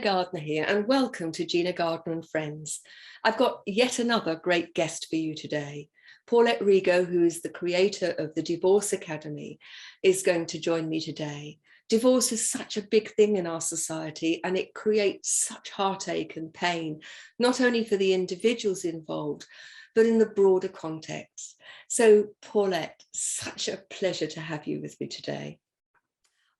Gardiner here, and welcome to Gina Gardiner and Friends. I've got yet another great guest for you today. Paulette Rigo, who is the creator of the Divorce Academy, is going to join me today. Divorce is such a big thing in our society, and it creates such heartache and pain, not only for the individuals involved, but in the broader context. So, Paulette, such a pleasure to have you with me today.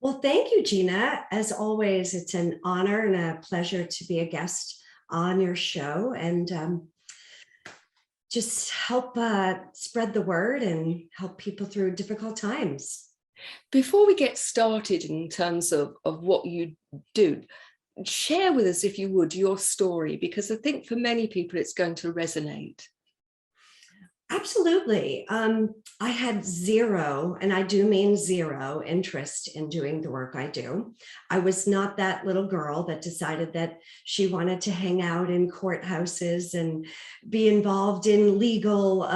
Well, thank you, Gina. As always, it's an honor and a pleasure to be a guest on your show and just help spread the word and help people through difficult times. Before we get started in terms of what you do, share with us, if you would, your story, because I think for many people it's going to resonate. Absolutely. I had zero, and I do mean zero, interest in doing the work I do. I was not that little girl that decided that she wanted to hang out in courthouses and be involved in legal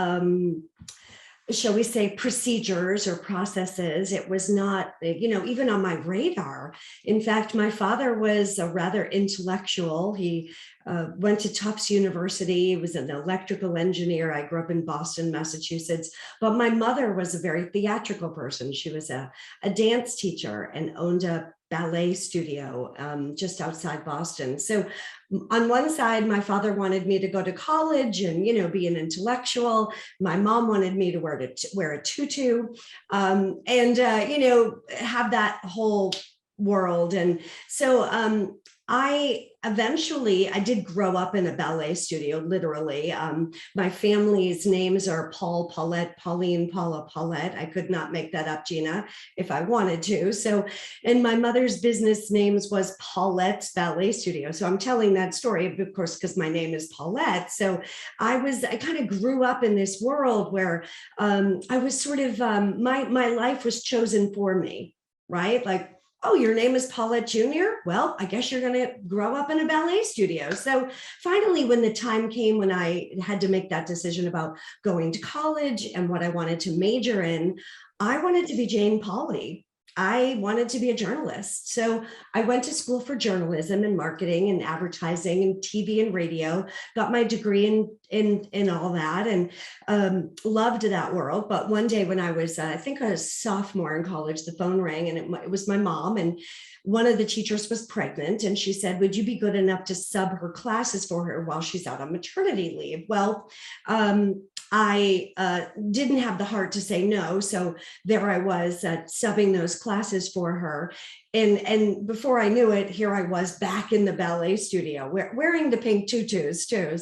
shall we say, procedures or processes. It was not, even on my radar. In fact, my father was a rather intellectual. He went to Tufts University. He was an electrical engineer. I grew up in Boston, Massachusetts. But my mother was a very theatrical person. She was a dance teacher and owned a ballet studio just outside Boston. So on one side, my father wanted me to go to college and, be an intellectual. My mom wanted me to wear a tutu and, have that whole world. And so I did grow up in a ballet studio, literally. My family's names are Paul, Paulette, Pauline, Paula, Paulette. I could not make that up, Gina, if I wanted to. So, and my mother's business names was Paulette's Ballet Studio. So I'm telling that story, of course, because my name is Paulette. So I kind of grew up in this world where I was sort of, my life was chosen for me, right? Like, oh, your name is Paulette Jr.? Well, I guess you're going to grow up in a ballet studio. So finally, when the time came when I had to make that decision about going to college and what I wanted to major in, I wanted to be Jane Pauley. I wanted to be a journalist. So I went to school for journalism and marketing and advertising and TV and radio, got my degree in all that and loved that world. But one day when I was, I think a sophomore in college, the phone rang and it was my mom, and one of the teachers was pregnant, and she said, would you be good enough to sub her classes for her while she's out on maternity leave? Well, I didn't have the heart to say no. So there I was subbing those classes for her. And before I knew it, here I was back in the ballet studio wearing the pink tutus too.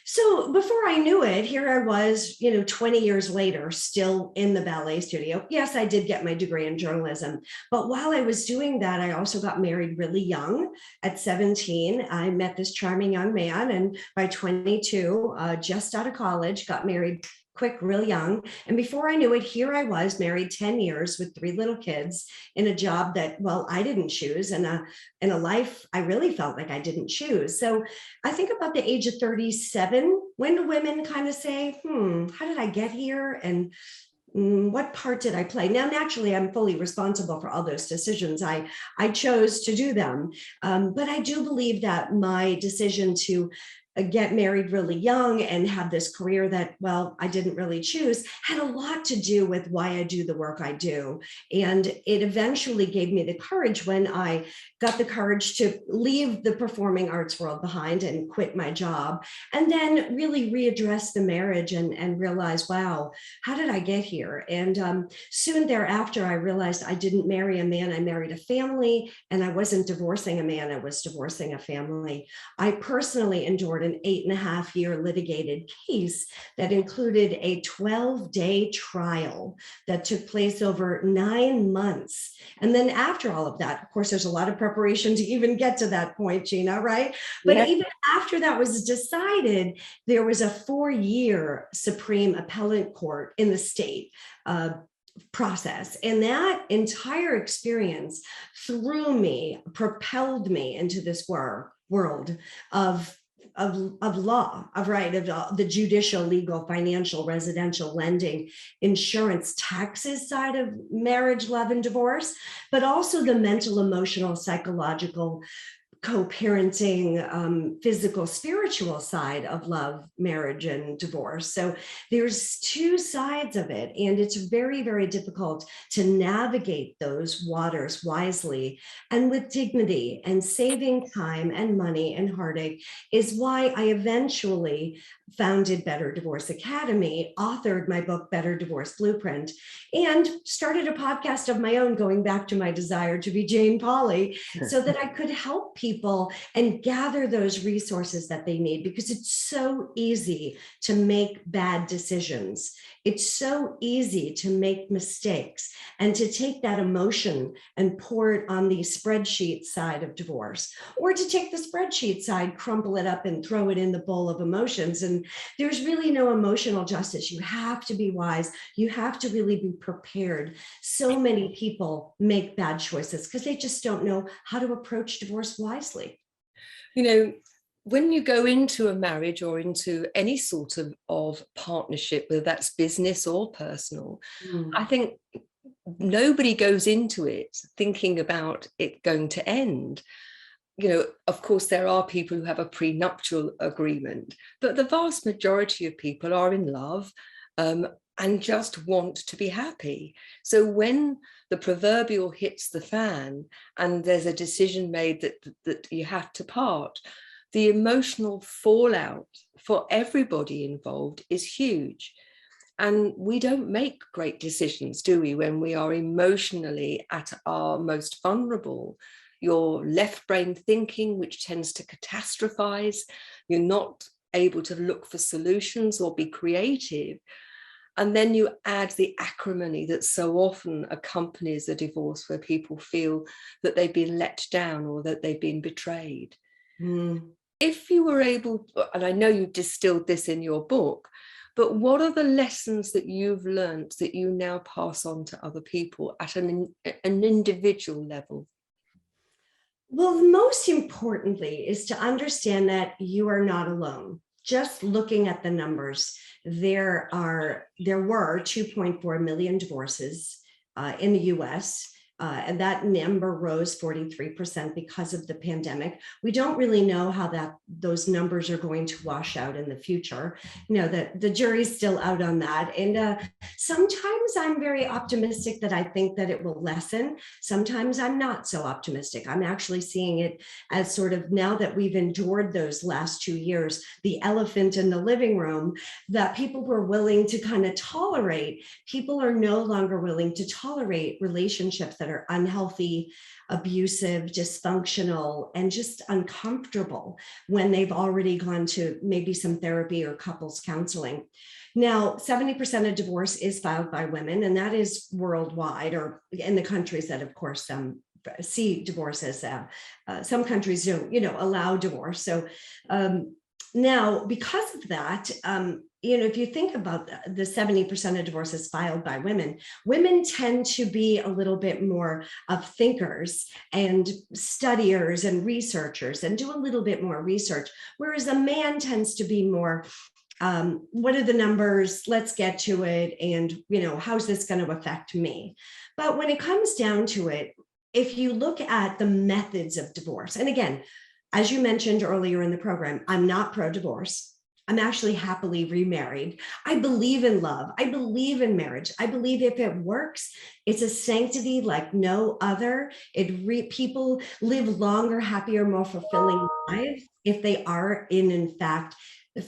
So before I knew it, here I was, 20 years later, still in the ballet studio. Yes, I did get my degree in journalism, but while I was doing that, I also got married really young. At 17, I met this charming young man, and by 22, just out of college, got married quick, real young. And before I knew it, here I was married 10 years with 3 little kids in a job that, well, I didn't choose, and in a life I really felt like I didn't choose. So I think about the age of 37, when do women kind of say, how did I get here? And what part did I play? Now, naturally, I'm fully responsible for all those decisions. I chose to do them. But I do believe that my decision to get married really young and have this career that, well, I didn't really choose, had a lot to do with why I do the work I do. And it eventually gave me the courage when I got the courage to leave the performing arts world behind and quit my job, and then really readdress the marriage and realize, wow, how did I get here? And soon thereafter, I realized I didn't marry a man, I married a family, and I wasn't divorcing a man, I was divorcing a family. I personally endured an 8.5-year litigated case that included a 12-day trial that took place over 9 months. And then after all of that, of course, there's a lot of preparation to even get to that point, Gina, right? But Yeah. even after that was decided, there was a 4-year Supreme Appellate Court in the state process. And that entire experience propelled me into this world of of law, of right, of the judicial, legal, financial, residential, lending, insurance, taxes side of marriage, love, and divorce, but also the mental, emotional, psychological, co-parenting, physical, spiritual side of love, marriage, and divorce. So there's two sides of it, and it's very, very difficult to navigate those waters wisely and with dignity, and saving time and money and heartache is why I eventually founded Better Divorce Academy, authored my book, Better Divorce Blueprint, and started a podcast of my own, going back to my desire to be Jane Pauley, so that I could help people and gather those resources that they need, because it's so easy to make bad decisions. It's so easy to make mistakes and to take that emotion and pour it on the spreadsheet side of divorce, or to take the spreadsheet side, crumple it up and throw it in the bowl of emotions. And there's really no emotional justice. You have to be wise. You have to really be prepared. So many people make bad choices because they just don't know how to approach divorce wisely. You know, when you go into a marriage or into any sort of partnership, whether that's business or personal, I think nobody goes into it thinking about it going to end. You know, of course, there are people who have a prenuptial agreement, but the vast majority of people are in love and just want to be happy. So when the proverbial hits the fan and there's a decision made that you have to part, the emotional fallout for everybody involved is huge. And we don't make great decisions, do we, when we are emotionally at our most vulnerable? Your left brain thinking, which tends to catastrophize, you're not able to look for solutions or be creative. And then you add the acrimony that so often accompanies a divorce, where people feel that they've been let down or that they've been betrayed. If you were able, and I know you've distilled this in your book, but what are the lessons that you've learned that you now pass on to other people at an individual level? Well, most importantly is to understand that you are not alone. Just looking at the numbers, there were 2.4 million divorces in the US. And that number rose 43% because of the pandemic. We don't really know how those numbers are going to wash out in the future. You know, the jury's still out on that. And sometimes I'm very optimistic that I think that it will lessen. Sometimes I'm not so optimistic. I'm actually seeing it as sort of, now that we've endured those last 2 years, the elephant in the living room that people were willing to kind of tolerate. People are no longer willing to tolerate relationships that are unhealthy, abusive, dysfunctional, and just uncomfortable when they've already gone to maybe some therapy or couples counseling. Now, 70% of divorce is filed by women, and that is worldwide, or in the countries that, of course, see divorce as some countries don't, allow divorce. So now, because of that, if you think about the 70% of divorces filed by women, women tend to be a little bit more of thinkers and studiers and researchers and do a little bit more research, whereas a man tends to be more, what are the numbers? Let's get to it. And, how's this going to affect me? But when it comes down to it, if you look at the methods of divorce, and again, as you mentioned earlier in the program, I'm not pro-divorce. I'm actually happily remarried. I believe in love. I believe in marriage. I believe if it works, it's a sanctity like no other. People live longer, happier, more fulfilling lives if they are in fact,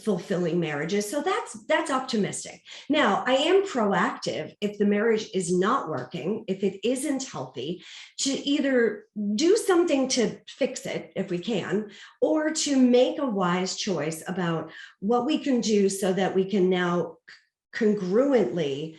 fulfilling marriages. So that's optimistic. Now, I am proactive if the marriage is not working, if it isn't healthy, to either do something to fix it if we can, or to make a wise choice about what we can do so that we can now congruently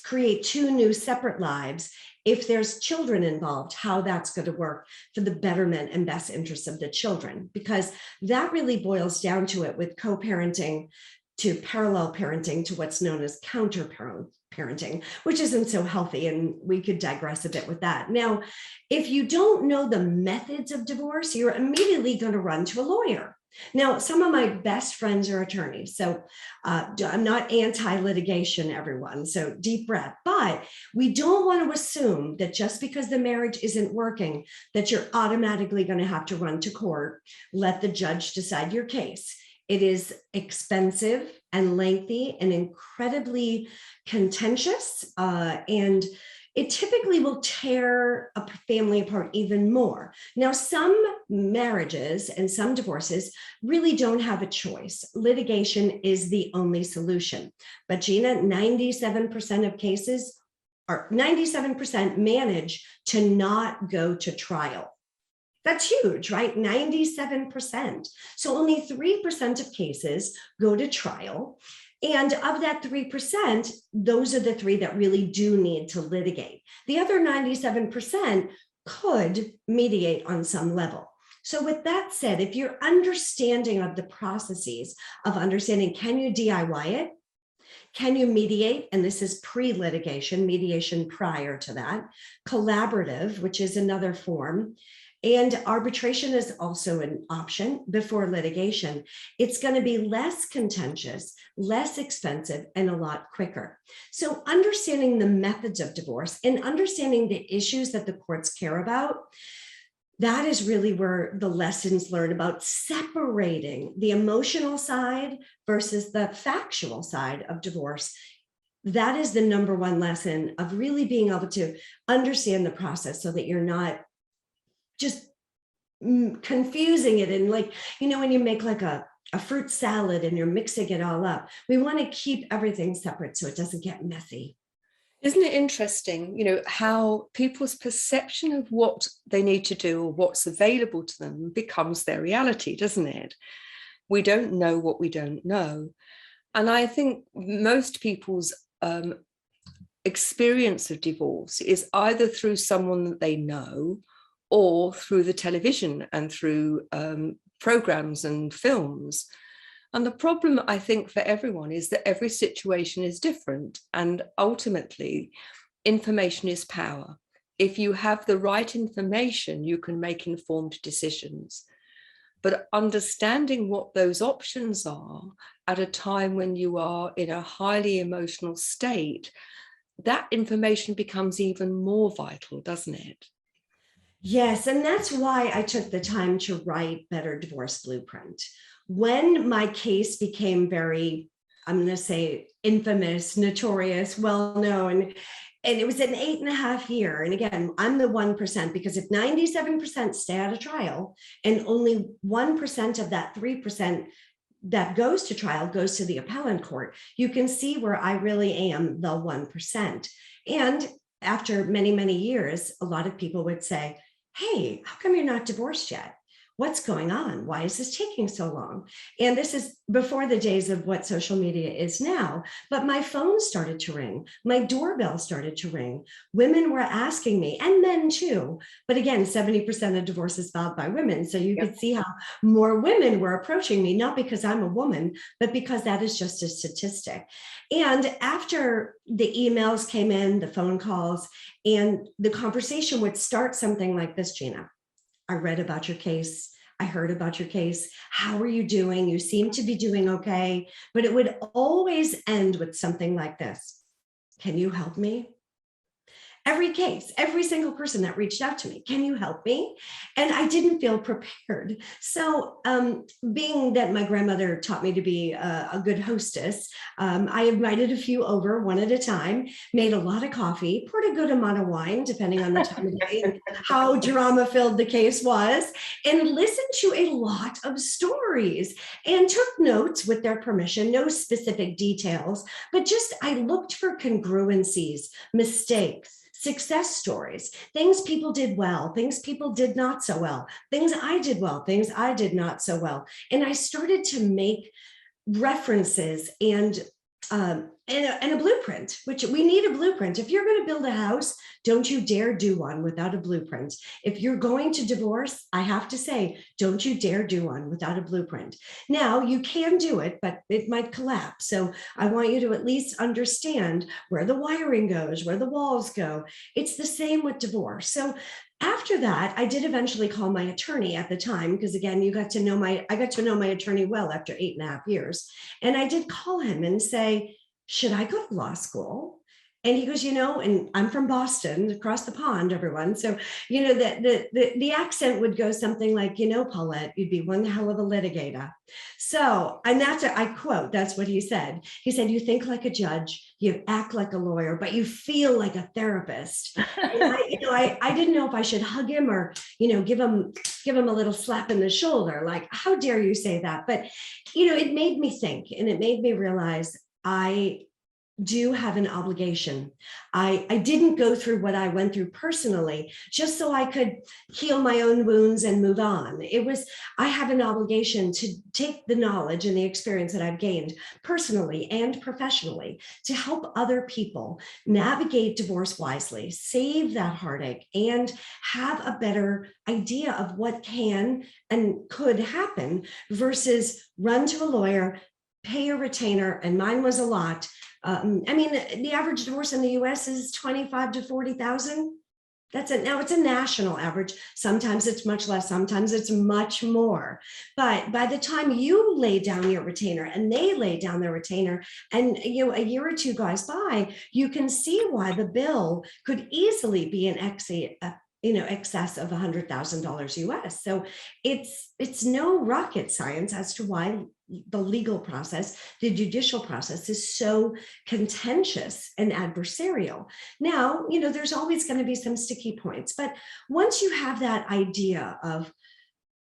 create two new separate lives. If there's children involved, how that's going to work for the betterment and best interests of the children, because that really boils down to it with co-parenting to parallel parenting to what's known as counter-parenting, which isn't so healthy. And we could digress a bit with that. Now, if you don't know the methods of divorce, you're immediately going to run to a lawyer. Now, some of my best friends are attorneys, so I'm not anti-litigation, everyone, so deep breath. But we don't want to assume that just because the marriage isn't working, that you're automatically going to have to run to court, let the judge decide your case. It is expensive and lengthy and incredibly contentious, and it typically will tear a family apart even more. Now, some marriages and some divorces really don't have a choice. Litigation is the only solution. But Gina, 97% of cases, or 97% manage to not go to trial. That's huge, right? 97%. So only 3% of cases go to trial. And of that 3%, those are the 3 that really do need to litigate. The other 97% could mediate on some level. So with that said, if your understanding of the processes of understanding, can you DIY it? Can you mediate? And this is pre-litigation, mediation prior to that. Collaborative, which is another form. And arbitration is also an option before litigation. It's going to be less contentious, less expensive, and a lot quicker. So understanding the methods of divorce and understanding the issues that the courts care about, that is really where the lessons learned about separating the emotional side versus the factual side of divorce. That is the number one lesson of really being able to understand the process so that you're not just confusing it. And like, when you make like a fruit salad and you're mixing it all up, we want to keep everything separate so it doesn't get messy. Isn't it interesting, how people's perception of what they need to do or what's available to them becomes their reality, doesn't it? We don't know what we don't know. And I think most people's experience of divorce is either through someone that they know or through the television and through programs and films. And the problem, I think, for everyone is that every situation is different. And ultimately, information is power. If you have the right information, you can make informed decisions. But understanding what those options are at a time when you are in a highly emotional state, that information becomes even more vital, doesn't it? Yes, and that's why I took the time to write Better Divorce Blueprint. When my case became very, I'm going to say, infamous, notorious, well-known, and it was an 8.5 year. And again, I'm the 1%, because if 97% stay out of trial and only 1% of that 3% that goes to trial goes to the appellate court, you can see where I really am the 1%. And after many, many years, a lot of people would say, hey, how come you're not divorced yet? What's going on? Why is this taking so long? And this is before the days of what social media is now. But my phone started to ring. My doorbell started to ring. Women were asking me, and men too. But again, 70% of divorces filed by women. So you could see how more women were approaching me, not because I'm a woman, but because that is just a statistic. And after the emails came in, the phone calls, and the conversation would start something like this, Gina. I read about your case. I heard about your case. How are you doing? You seem to be doing okay. But it would always end with something like this. Can you help me? Every case, every single person that reached out to me, can you help me? And I didn't feel prepared. So being that my grandmother taught me to be a good hostess, I invited a few over one at a time, made a lot of coffee, poured a good amount of wine, depending on the time of day and how drama-filled the case was, and listened to a lot of stories and took notes with their permission, no specific details, but just I looked for congruencies, mistakes, success stories, things people did well, things people did not so well, things I did well, things I did not so well. And I started to make references and a blueprint, which we need a blueprint. If you're going to build a house, don't you dare do one without a blueprint. If you're going to divorce, I have to say, don't you dare do one without a blueprint. Now, you can do it, but it might collapse. So I want you to at least understand where the wiring goes, where the walls go. It's the same with divorce. So After that, I did eventually call my attorney at the time, because again, I got to know my attorney well after 8.5 years. And I did call him and say, should I go to law school? And he goes, and I'm from Boston, across the pond, everyone. So, the accent would go something like, Paulette, you'd be one hell of a litigator. So, and I quote, that's what he said. He said, you think like a judge, you act like a lawyer, but you feel like a therapist. And I didn't know if I should hug him or, give him a little slap in the shoulder. Like, how dare you say that? But, it made me think, and it made me realize I do have an obligation. I didn't go through what I went through personally just so I could heal my own wounds and move on. I have an obligation to take the knowledge and the experience that I've gained personally and professionally to help other people navigate divorce wisely, save that heartache, and have a better idea of what can and could happen versus run to a lawyer, pay a retainer, and mine was a lot. The average divorce in the US is 25 to 40,000. That's it. Now it's a national average. Sometimes it's much less, sometimes it's much more. But by the time you lay down your retainer and they lay down their retainer, and a year or two goes by, you can see why the bill could easily be in excess of $100,000 US. So it's no rocket science as to why the legal process, the judicial process, is so contentious and adversarial. Now, there's always going to be some sticky points, but once you have that idea of,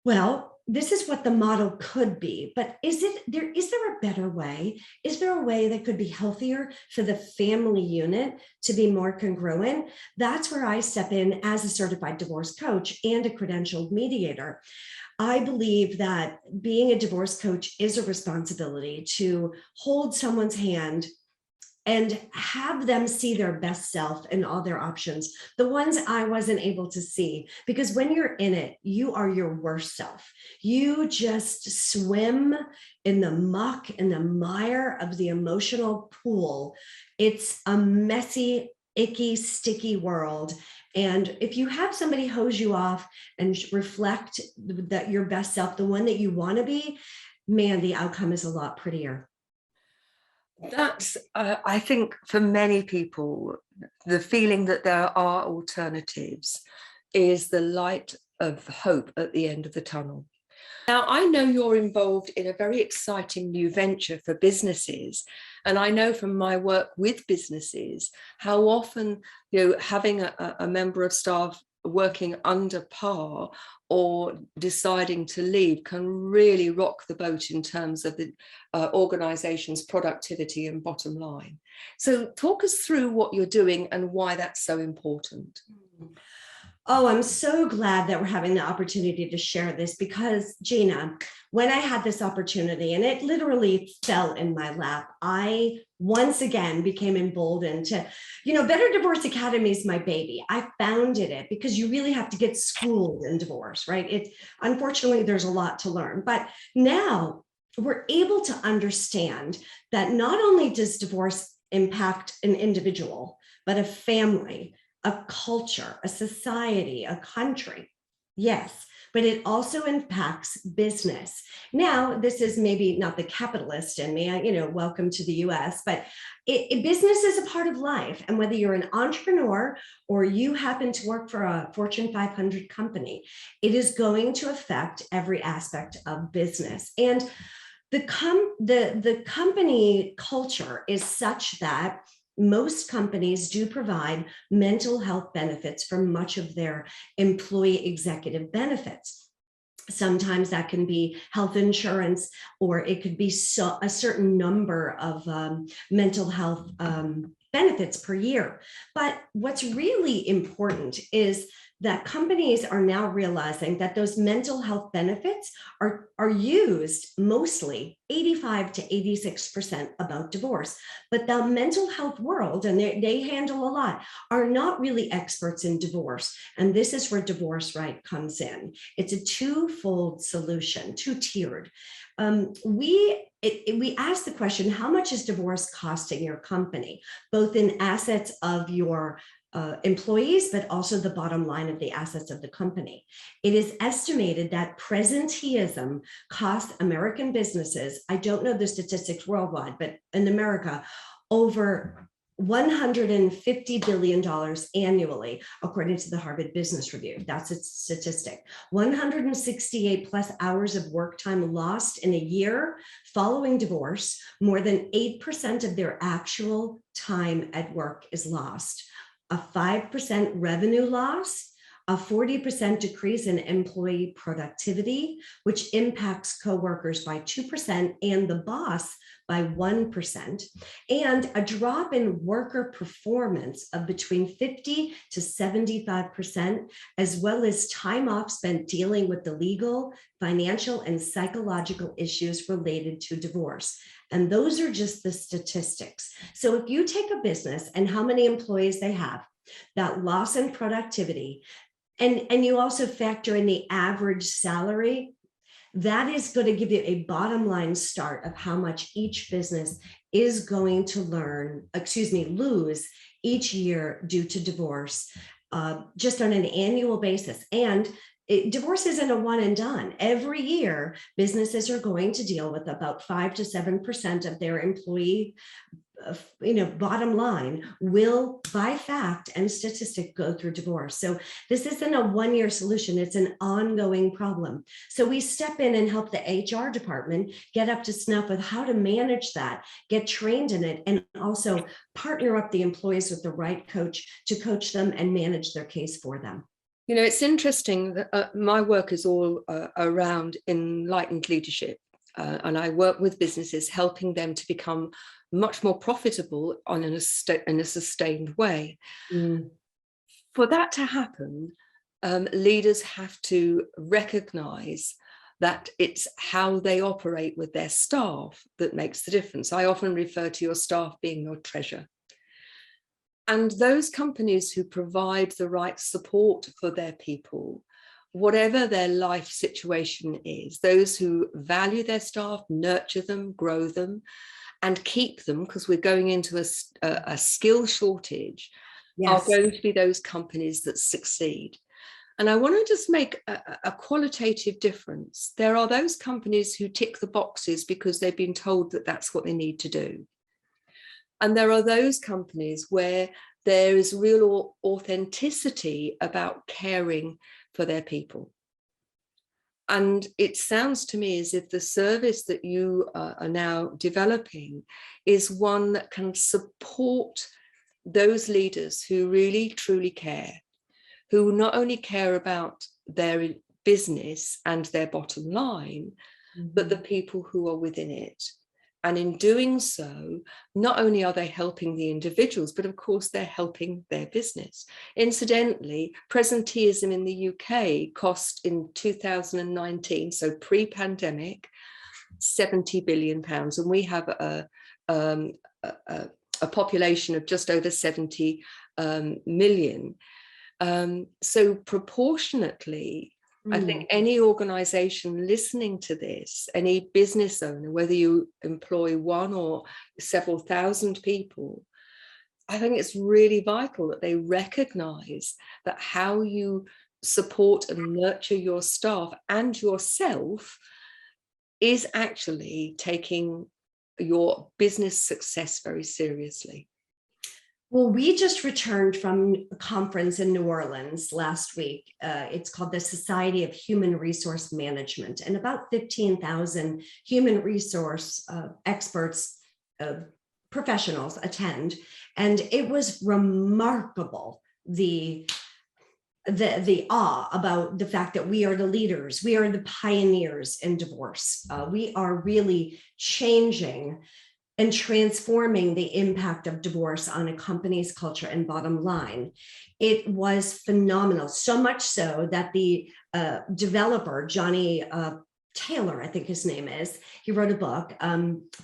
well, this is what the model could be, but is there a better way? Is there a way that could be healthier for the family unit to be more congruent? That's where I step in as a certified divorce coach and a credentialed mediator. I believe that being a divorce coach is a responsibility to hold someone's hand and have them see their best self and all their options, the ones I wasn't able to see. Because when you're in it, you are your worst self. You just swim in the muck and the mire of the emotional pool. It's a messy, icky, sticky world. And if you have somebody hose you off and reflect that your best self, the one that you want to be, man, the outcome is a lot prettier. That's, I think for many people, the feeling that there are alternatives is the light of hope at the end of the tunnel. Now, I know you're involved in a very exciting new venture for businesses. And I know from my work with businesses how often, having a member of staff working under par or deciding to leave can really rock the boat in terms of the organization's productivity and bottom line. So talk us through what you're doing and why that's so important. Oh, I'm so glad that we're having the opportunity to share this because, Gina, when I had this opportunity, and it literally fell in my lap, I once again became emboldened to, Better Divorce Academy is my baby. I founded it because you really have to get schooled in divorce, right? Unfortunately, there's a lot to learn, but now we're able to understand that not only does divorce impact an individual, but a family, a culture, a society, a country. Yes, but it also impacts business. Now, this is maybe not the capitalist in me, welcome to the US, but business is a part of life. And whether you're an entrepreneur or you happen to work for a Fortune 500 company, it is going to affect every aspect of business. And the company culture is such that most companies do provide mental health benefits for much of their employee executive benefits. Sometimes that can be health insurance, or it could be a certain number of mental health benefits per year. But what's really important is that companies are now realizing that those mental health benefits are used mostly 85 to 86% about divorce. But the mental health world, and they handle a lot, are not really experts in divorce. And this is where Divorce Right comes in. It's a twofold solution, two-tiered. We ask the question, how much is divorce costing your company, both in assets of your employees, but also the bottom line of the assets of the company. It is estimated that presenteeism costs American businesses, I don't know the statistics worldwide, but in America, over $150 billion annually, according to the Harvard Business Review. That's its statistic. 168 plus hours of work time lost in a year following divorce. More than 8% of their actual time at work is lost. A 5% revenue loss, a 40% decrease in employee productivity, which impacts coworkers by 2% and the boss by 1%, and a drop in worker performance of between 50 to 75%, as well as time off spent dealing with the legal, financial, and psychological issues related to divorce. And those are just the statistics. So if you take a business and how many employees they have, that loss in productivity, and you also factor in the average salary, that is going to give you a bottom line start of how much each business is going to lose each year due to divorce, just on an annual basis. And divorce isn't a one and done. Every year, businesses are going to deal with about 5 to 7% of their employee bottom line will, by fact and statistic, go through divorce. So this isn't a one-year solution. It's an ongoing problem. So we step in and help the HR department get up to snuff with how to manage that, get trained in it, and also partner up the employees with the right coach to coach them and manage their case for them. You know, it's interesting that my work is all around enlightened leadership. And I work with businesses, helping them to become much more profitable in a sustained way. Mm. For that to happen, leaders have to recognize that it's how they operate with their staff that makes the difference. I often refer to your staff being your treasure. And those companies who provide the right support for their people, whatever their life situation is, those who value their staff, nurture them, grow them, and keep them, because we're going into a skill shortage, Yes, are going to be those companies that succeed. And I want to just make a qualitative difference. There are those companies who tick the boxes because they've been told that that's what they need to do. And there are those companies where there is real authenticity about caring for their people. And it sounds to me as if the service that you are now developing is one that can support those leaders who really, truly care, who not only care about their business and their bottom line, but the people who are within it. And in doing so, not only are they helping the individuals, but of course they're helping their business. Incidentally, presenteeism in the UK cost in 2019, so pre-pandemic, £70 billion. And we have a population of just over 70 million. So proportionately, I think any organization listening to this, any business owner, whether you employ one or several thousand people, I think it's really vital that they recognize that how you support and nurture your staff and yourself is actually taking your business success very seriously. Well, we just returned from a conference in New Orleans last week. It's called the Society of Human Resource Management, and about 15,000 human resource experts, professionals attend. And it was remarkable, the awe about the fact that we are the leaders, we are the pioneers in divorce. We are really changing and transforming the impact of divorce on a company's culture and bottom line. It was phenomenal, so much so that the developer, Johnny Taylor, I think his name is, he wrote a book,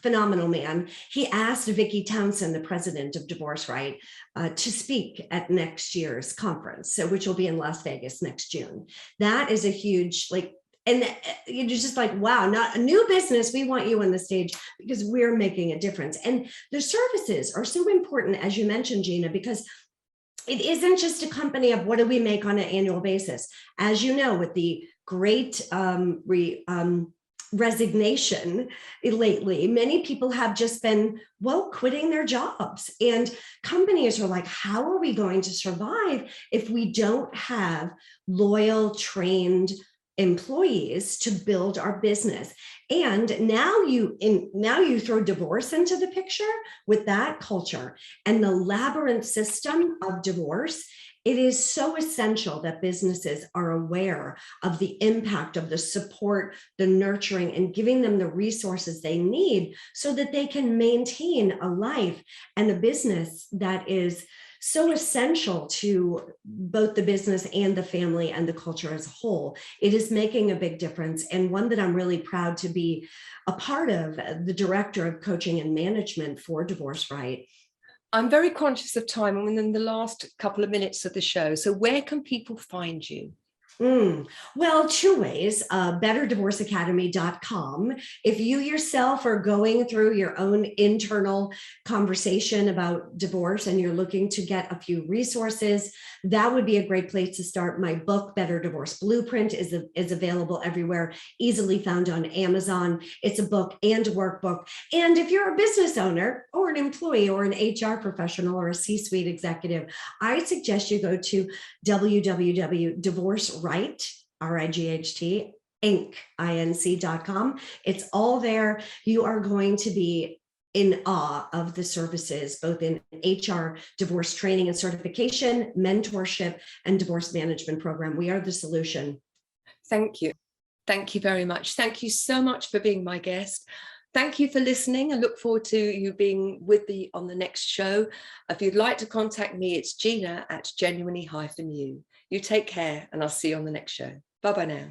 phenomenal man. He asked Vicki Townsend, the president of Divorce Right, to speak at next year's conference, so which will be in Las Vegas next June. That is a huge, and you're just like, wow, not a new business. We want you on the stage because we're making a difference. And the services are so important, as you mentioned, Gina, because it isn't just a company of what do we make on an annual basis. As you know, with the great resignation lately, many people have just been, well, quitting their jobs. And companies are like, how are we going to survive if we don't have loyal, trained employees to build our business? And now you throw divorce into the picture with that culture and the labyrinth system of divorce. It is so essential that businesses are aware of the impact of the support, the nurturing, and giving them the resources they need so that they can maintain a life and a business that is so essential to both the business and the family and the culture as a whole. It is making a big difference, and one that I'm really proud to be a part of, the director of coaching and management for Divorce Right. I'm very conscious of time. I'm in the last couple of minutes of the show. So where can people find you? Well, two ways, betterdivorceacademy.com. If you yourself are going through your own internal conversation about divorce and you're looking to get a few resources, that would be a great place to start. My book, Better Divorce Blueprint, is available everywhere, easily found on Amazon. It's a book and a workbook. And if you're a business owner or an employee or an HR professional or a C-suite executive, I suggest you go to www.divorceright, RIGHT, Inc.com. It's all there. You are going to be in awe of the services, both in HR, divorce training and certification, mentorship, and divorce management program. We are the solution. Thank you. Thank you very much. Thank you so much for being my guest. Thank you for listening. I look forward to you being with me on the next show. If you'd like to contact me, it's Gina at genuinely-you. You take care, and I'll see you on the next show. Bye-bye now.